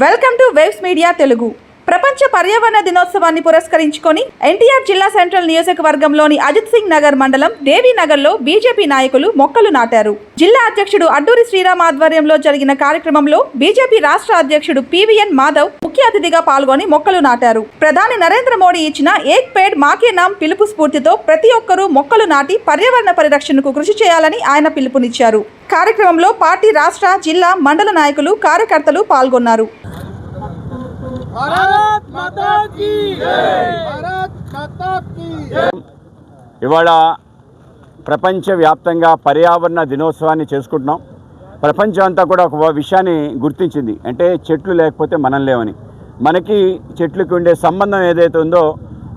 Welcome to waves media Telugu. ప్రపంచ పర్యావరణ దినోత్సవాన్ని పురస్కరించుకొని ఎన్టీఆర్ జిల్లా సెంట్రల్ నియోజకవర్గంలోని అజిత్ సింగ్ నగర్ మండలం దేవీనగర్లో బీజేపీ నాయకులు మొక్కలు నాటారు. జిల్లా అధ్యక్షుడు అడ్డూరి శ్రీరామ్ ఆధ్వర్యంలో జరిగిన కార్యక్రమంలో బీజేపీ రాష్ట్ర అధ్యక్షుడు పివిఎన్ మాధవ్ ముఖ్య అతిథిగా పాల్గొని మొక్కలు నాటారు. ప్రధాని నరేంద్ర మోడీ ఇచ్చిన ఏక్ పేడ్ మాకే నామ్ పిలుపు స్ఫూర్తితో ప్రతి ఒక్కరూ మొక్కలు నాటి పర్యావరణ పరిరక్షణకు కృషి చేయాలని ఆయన పిలుపునిచ్చారు. కార్యక్రమంలో పార్టీ రాష్ట్ర, జిల్లా, మండల నాయకులు, కార్యకర్తలు పాల్గొన్నారు. ఇవాళ ప్రపంచవ్యాప్తంగా పర్యావరణ దినోత్సవాన్ని చేసుకుంటున్నాం. ప్రపంచం అంతా కూడా ఒక విషయాన్ని గుర్తించింది, అంటే చెట్లు లేకపోతే మనం లేవని. మనకి చెట్లకు ఉండే సంబంధం ఏదైతే ఉందో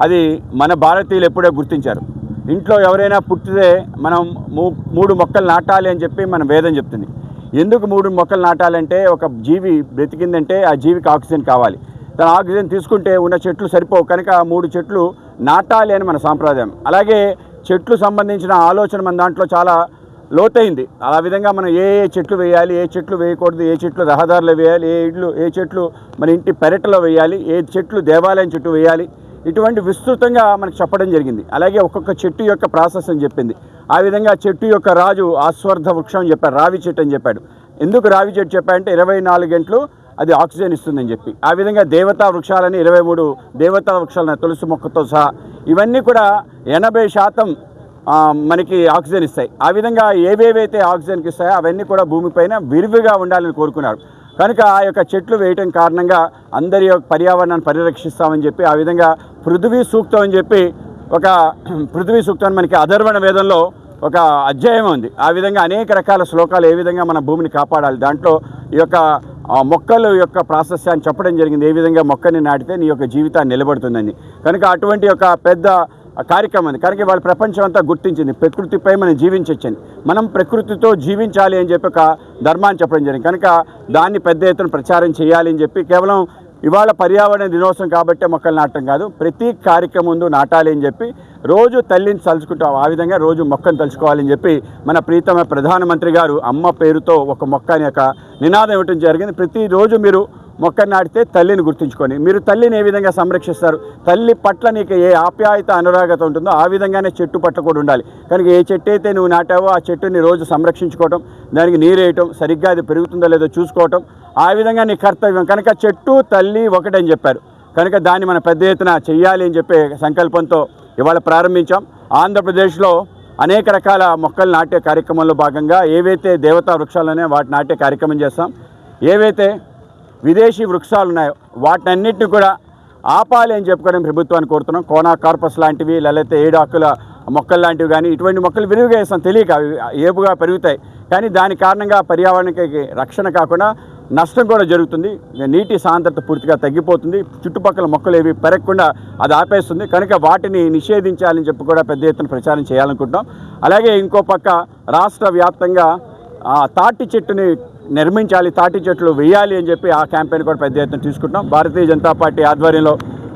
అది మన భారతీయులు ఎప్పుడో గుర్తించారు. ఇంట్లో ఎవరైనా పుట్టితే మనం 3 మొక్కలు నాటాలి అని చెప్పి మన వేదం చెప్తుంది. ఎందుకు 3 మొక్కలు నాటాలంటే ఒక జీవి బ్రతికిందంటే ఆ జీవికి ఆక్సిజన్ కావాలి. తన ఆక్సిజన్ తీసుకుంటే ఉన్న చెట్లు సరిపోవు, కనుక 3 చెట్లు నాటాలి అని మన సాంప్రదాయం. అలాగే చెట్లు సంబంధించిన ఆలోచన మన దాంట్లో చాలా లోతైంది. ఆ విధంగా మనం ఏ చెట్లు వేయాలి, ఏ చెట్లు వేయకూడదు, ఏ చెట్లు రహదారులు వేయాలి, ఏ చెట్లు మన ఇంటి పెరట్లో వేయాలి, ఏ చెట్లు దేవాలయం చుట్టూ వేయాలి, ఇటువంటి విస్తృతంగా మనకు చెప్పడం జరిగింది. అలాగే ఒక్కొక్క చెట్టు యొక్క ప్రాసెస్ అని చెప్పింది. ఆ విధంగా చెట్టు యొక్క రాజు ఆస్వర్ధ వృక్షం అని చెప్పాడు, రావి చెట్టు అని చెప్పాడు. ఎందుకు రావి చెట్టు చెప్పాడంటే 24 గంటలు అది ఆక్సిజన్ ఇస్తుందని చెప్పి. ఆ విధంగా దేవతా వృక్షాలని 23 దేవతా వృక్షాలను తులసి మొక్కతో సహా ఇవన్నీ కూడా 80% మనకి ఆక్సిజన్ ఇస్తాయి. ఆ విధంగా ఏవేవైతే ఆక్సిజన్కి ఇస్తాయో అవన్నీ కూడా భూమిపైన విరివిగా ఉండాలని కోరుకున్నారు. కనుక ఆ యొక్క చెట్లు వేయటం కారణంగా అందరి యొక్క పర్యావరణాన్ని పరిరక్షిస్తామని చెప్పి ఆ విధంగా పృథ్వీ సూక్తం అని చెప్పి ఒక పృథ్వీ సూక్తం మనకి అధర్వణ వేదంలో ఒక అధ్యాయం ఉంది. ఆ విధంగా అనేక రకాల శ్లోకాలు ఏ విధంగా మన భూమిని కాపాడాలి, దాంట్లో ఈ యొక్క మొక్కలు యొక్క ప్రాసెస్ అని చెప్పడం జరిగింది. ఏ విధంగా మొక్కని నాటితే నీ యొక్క జీవితాన్ని నిలబడుతుందని. కనుక అటువంటి ఒక పెద్ద కార్యక్రమం ఉంది. కనుక వాళ్ళ ప్రపంచం అంతా గుర్తించింది ప్రకృతిపై మనం జీవించవచ్చని. మనం ప్రకృతితో జీవించాలి అని చెప్పి ఒక ధర్మాన్ని చెప్పడం జరిగింది. కనుక దాన్ని పెద్ద ఎత్తున ప్రచారం చేయాలి అని చెప్పి కేవలం ఇవాళ పర్యావరణ దినోత్సవం కాబట్టి మొక్కలు నాటడం కాదు, ప్రతి కార్యక్రమం ముందు నాటాలి అని చెప్పి రోజు తల్లిని తలుచుకుంటాం. ఆ విధంగా రోజు మొక్కను తలుచుకోవాలని చెప్పి మన ప్రీతమ ప్రధానమంత్రి గారు అమ్మ పేరుతో ఒక మొక్క అని ఒక నినాదం ఇవ్వడం జరిగింది. ప్రతిరోజు మీరు మొక్కను నాటితే తల్లిని గుర్తుంచుకొని మీరు తల్లిని ఏ విధంగా సంరక్షిస్తారు, తల్లి పట్ల నీకు ఏ ఆప్యాయత అనురాగత ఉంటుందో ఆ విధంగానే చెట్టు పట్ల కూడా ఉండాలి. కనుక ఏ చెట్టు అయితే నువ్వు నాటావో ఆ చెట్టుని రోజు సంరక్షించుకోవటం, దానికి నీరేయటం, సరిగ్గా అది పెరుగుతుందో లేదో చూసుకోవటం, ఆ విధంగా నీ కర్తవ్యం. కనుక చెట్టు తల్లి ఒకటని చెప్పారు. కనుక దాన్ని మనం పెద్ద ఎత్తున చెయ్యాలి అని చెప్పే సంకల్పంతో ఇవాళ ప్రారంభించాం. ఆంధ్రప్రదేశ్లో అనేక రకాల మొక్కలు నాటే కార్యక్రమంలో భాగంగా ఏవైతే దేవతా వృక్షాలునే వాటి నాటే కార్యక్రమం చేస్తాం. ఏవైతే విదేశీ వృక్షాలు ఉన్నాయో వాటినన్నింటినీ కూడా ఆపాలి అని చెప్పుకోవడం ప్రభుత్వాన్ని కోరుతున్నాం. కోనా కార్పస్ లాంటివి, లేకపోతే 7 ఆకుల మొక్కలు లాంటివి కానీ ఇటువంటి మొక్కలు విరివిగా వేస్తాం, తెలియక అవి ఏపుగా పెరుగుతాయి. కానీ దాని కారణంగా పర్యావరణానికి రక్షణ కాకుండా నష్టం కూడా జరుగుతుంది. నీటి సాంద్రత పూర్తిగా తగ్గిపోతుంది, చుట్టుపక్కల మొక్కలు ఏవి పెరగకుండా అది ఆపేస్తుంది. కనుక వాటిని నిషేధించాలని చెప్పి కూడా పెద్ద ఎత్తున ప్రచారం చేయాలనుకుంటున్నాం. అలాగే ఇంకో పక్క రాష్ట్ర వ్యాప్తంగా తాటి చెట్టుని నిర్మించాలి, తాటి చెట్లు వేయాలి అని చెప్పి ఆ క్యాంపెయిన్ కూడా పెద్ద ఎత్తున తీసుకుంటున్నాం. భారతీయ జనతా పార్టీ ఆధ్వర్యంలో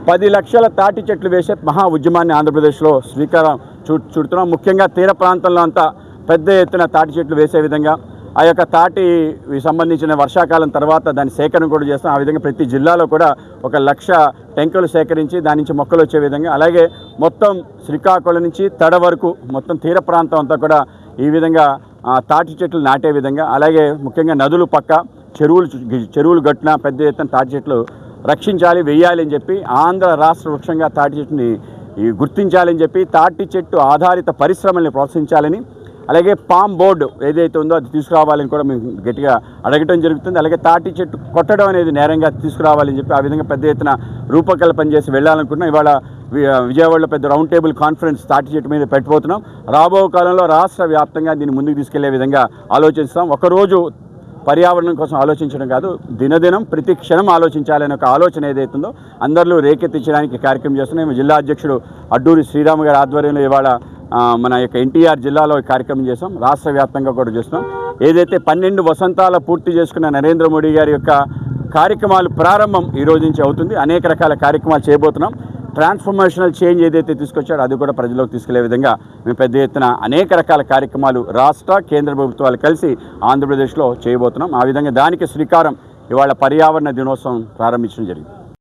10 లక్షల తాటి చెట్లు వేసే మహా ఉద్యమాన్ని ఆంధ్రప్రదేశ్లో శ్రీకారం చుడుతున్నాం. ముఖ్యంగా తీర ప్రాంతంలో అంతా పెద్ద ఎత్తున తాటి చెట్లు వేసే విధంగా ఆ యొక్క తాటి సంబంధించిన వర్షాకాలం తర్వాత దాని సేకరణ కూడా చేస్తాం. ఆ విధంగా ప్రతి జిల్లాలో కూడా 1 లక్ష టెంకులు సేకరించి దాని నుంచి మొక్కలు వచ్చే విధంగా, అలాగే మొత్తం శ్రీకాకుళం నుంచి తడ వరకు మొత్తం తీర ప్రాంతం అంతా కూడా ఈ విధంగా తాటి చెట్లు నాటే విధంగా, అలాగే ముఖ్యంగా నదులు పక్క చెరువులు గట్టున పెద్ద ఎత్తున తాటి చెట్లు రక్షించాలి, వేయాలి అని చెప్పి ఆంధ్ర రాష్ట్ర వృక్షంగా తాటి చెట్టుని గుర్తించాలని చెప్పి తాటి చెట్టు ఆధారిత పరిశ్రమల్ని ప్రోత్సహించాలని, అలాగే పామ్ బోర్డు ఏదైతే ఉందో అది తీసుకురావాలని కూడా మేము గట్టిగా అడగటం జరుగుతుంది. అలాగే తాటి చెట్టు కొట్టడం అనేది నేరంగా తీసుకురావాలని చెప్పి ఆ విధంగా పెద్ద ఎత్తున రూపకల్పన చేసి వెళ్ళాలనుకుంటున్నాం. ఇవాళ విజయవాడలో పెద్ద రౌండ్ టేబుల్ కాన్ఫరెన్స్ తాటి చెట్టు మీద పెట్టబోతున్నాం. రాబో కాలంలో రాష్ట్ర వ్యాప్తంగా దీన్ని ముందుకు తీసుకెళ్లే విధంగా ఆలోచిస్తాం. ఒకరోజు పర్యావరణం కోసం ఆలోచించడం కాదు, దినదినం ప్రతి క్షణం ఆలోచించాలనే ఒక ఆలోచన ఏదైతుందో అందరిలో రేకెత్తించడానికి కార్యక్రమం చేస్తున్నాం. జిల్లా అధ్యక్షుడు అడ్డూరి శ్రీరామ్ గారి ఆధ్వర్యంలో ఇవాళ మన యొక్క ఎన్టీఆర్ జిల్లాలో ఈ కార్యక్రమం చేస్తాం. రాష్ట్ర వ్యాప్తంగా కూడా చేస్తున్నాం. ఏదైతే 12 వసంతాల పూర్తి చేసుకున్న నరేంద్ర మోడీ గారి యొక్క కార్యక్రమాలు ప్రారంభం ఈ రోజు నుంచి అవుతుంది. అనేక రకాల కార్యక్రమాలు చేయబోతున్నాం. ట్రాన్స్ఫర్మేషనల్ చేంజ్ ఏదైతే తీసుకొచ్చాడో అది కూడా ప్రజల్లోకి తీసుకెళ్లే విధంగా మేము పెద్ద ఎత్తున అనేక రకాల కార్యక్రమాలు రాష్ట్ర కేంద్ర ప్రభుత్వాలు కలిసి ఆంధ్రప్రదేశ్లో చేయబోతున్నాం. ఆ విధంగా దానికి శ్రీకారం ఇవాళ పర్యావరణ దినోత్సవం ప్రారంభించడం జరిగింది.